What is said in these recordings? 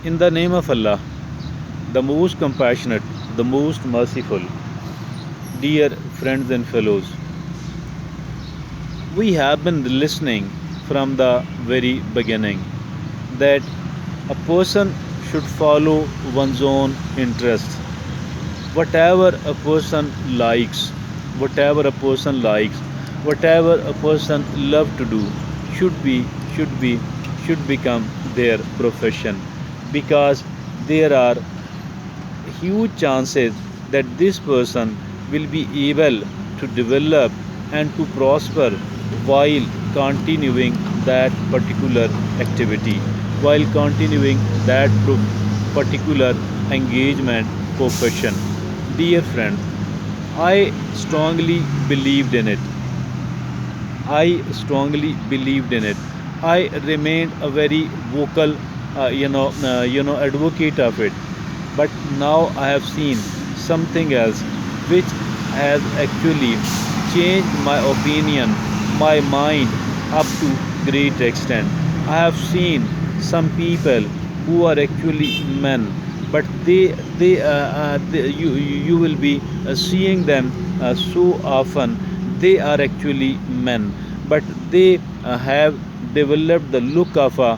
In the name of Allah, the most compassionate, the most merciful, dear friends and fellows, we have been listening from the very beginning that a person should follow one's own interests. Whatever a person likes, whatever a person likes, whatever a person love to do should be, should be, should become their profession, because there are huge chances that this person will be able to develop and to prosper while continuing that particular activity, while continuing that particular engagement profession. Dear friend, I strongly believed in it. I strongly believed in it. I remained a very vocal, advocate of it. But now I have seen something else, which has actually changed my opinion, my mind up to great extent. I have seen some people who are actually men, but you will be seeing them so often. They are actually men, but they have developed the look of a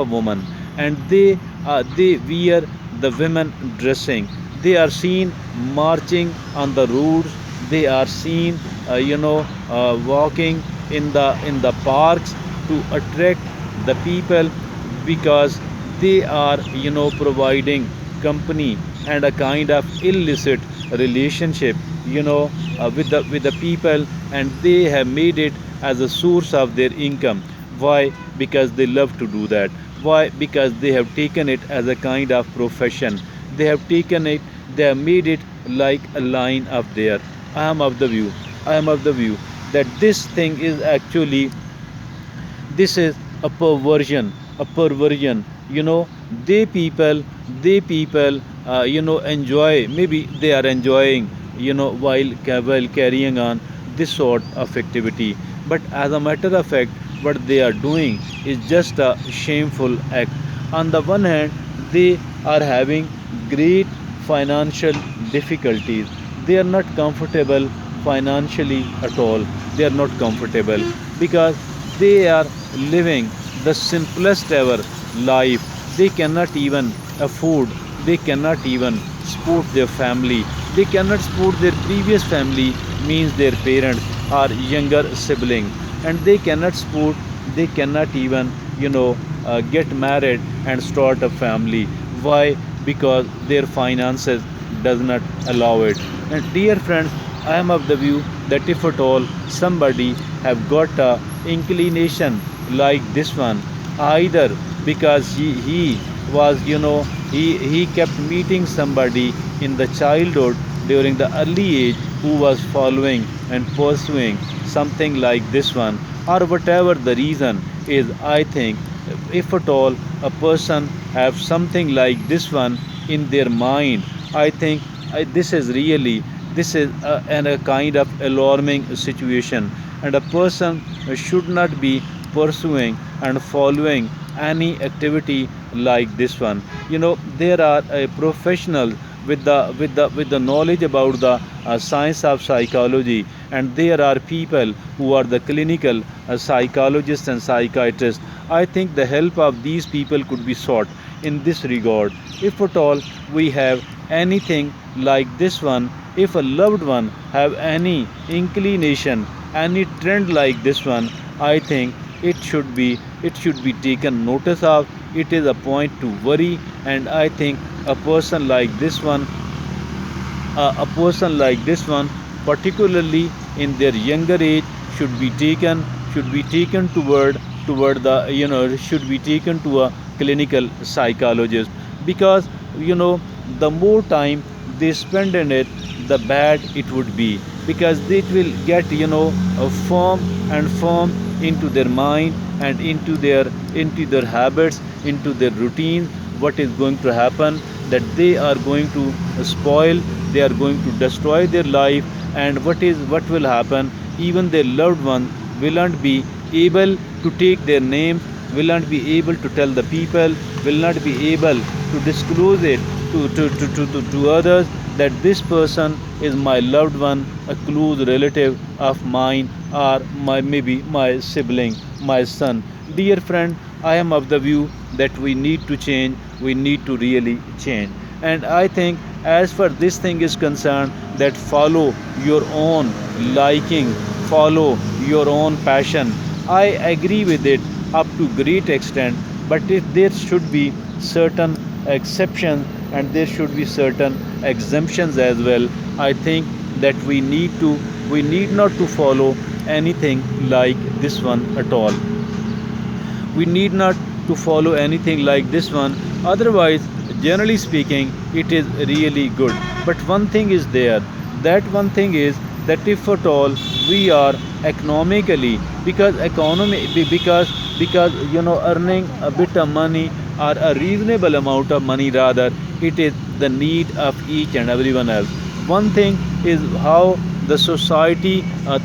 woman, and they wear the women dressing. They are seen marching on the roads. They are seen, walking in the parks to attract the people, because they are, providing company and a kind of illicit relationship, with the people, and they have made it as a source of their income. Why? Because they love to do that. Why? Because they have taken it as a kind of profession. They have taken it, they have made it like a line up there. I am of the view, I am of the view that this thing is actually, this is a perversion. They people enjoy, maybe they are enjoying, while carrying on this sort of activity, but as a matter of fact, what they are doing is just a shameful act. On the one hand, they are having great financial difficulties. They are not comfortable financially at all. They are not comfortable because they are living the simplest ever life. They cannot even afford, they cannot even support their family. They cannot support their previous family, means their parents or younger sibling, and they cannot support, they cannot even, get married and start a family. Why? Because their finances does not allow it. And dear friends, I am of the view that if at all somebody have got a inclination like this one, either because he was, he kept meeting somebody in the childhood during the early age who was following and pursuing something like this one, or whatever the reason is, I think if at all a person have something like this one in their mind, I think this is really, this is a kind of alarming situation, and a person should not be pursuing and following any activity like this one. There are professionals with the knowledge about the science of psychology, and there are people who are the clinical psychologists and psychiatrists. I think the help of these people could be sought in this regard. If at all we have anything like this one, if a loved one have any inclination, any trend like this one, I think it should be taken notice of. It is a point to worry, and I think a person like this one, a person like this one, particularly in their younger age, should be taken toward the, should be taken to a clinical psychologist, because the more time they spend in it, the bad it would be, because it will get, a firm and firm into their mind and into their habits, into their routine. What is going to happen, that they are going to spoil, they are going to destroy their life, and what will happen, even their loved ones will not be able to take their names, will not be able to tell the people, will not be able to disclose it to others that this person is my loved one, a close relative of mine, or maybe my sibling, my son. Dear friend, I am of the view that we need to change, we need to really change. And I think, as far this thing is concerned, that follow your own liking, follow your own passion. I agree with it up to great extent, but there should be certain exceptions and there should be certain exemptions as well. I think that we need not to follow anything like this one at all. We need not to follow anything like this one. Otherwise, generally speaking, it is really good. But one thing is there. That one thing is that if at all we are economically, because economy because earning a bit of money, or a reasonable amount of money rather, it is the need of each and everyone else. One thing is how the society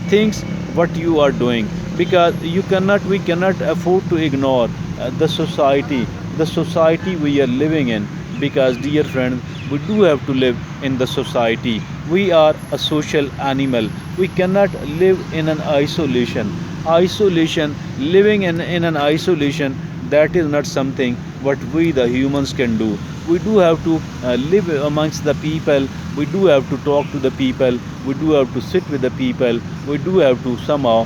thinks what you are doing, because we cannot afford to ignore the society we are living in, because dear friends, we do have to live in the society. We are a social animal. We cannot live in an isolation. Living in an isolation, that is not something what we the humans can do. We do have to live amongst the people. We do have to talk to the people. We do have to sit with the people. We do have to somehow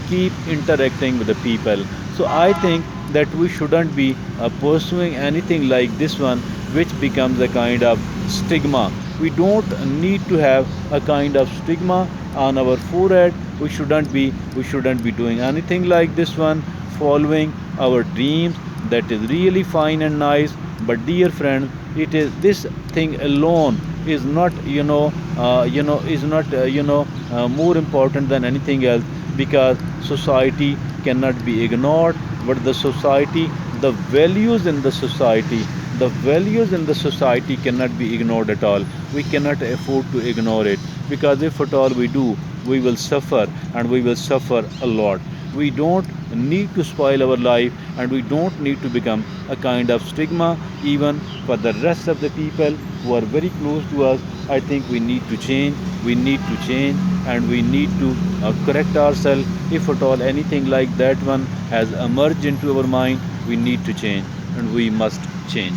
keep interacting with the people. So I think that we shouldn't be pursuing anything like this one, which becomes a kind of stigma. We don't need to have a kind of stigma on our forehead. We shouldn't be doing anything like this one, following our dreams. That is really fine and nice. But dear friend, it is this thing alone is not is not more important than anything else, because society cannot be ignored. But the values in the society cannot be ignored at all. We cannot afford to ignore it, because if at all we do, we will suffer, and we will suffer a lot. We don't need to spoil our life, and we don't need to become a kind of stigma even for the rest of the people who are very close to us. I think we need to change. We need to change, and we need to correct ourselves. If at all anything like that one has emerged into our mind, we need to change, and we must change.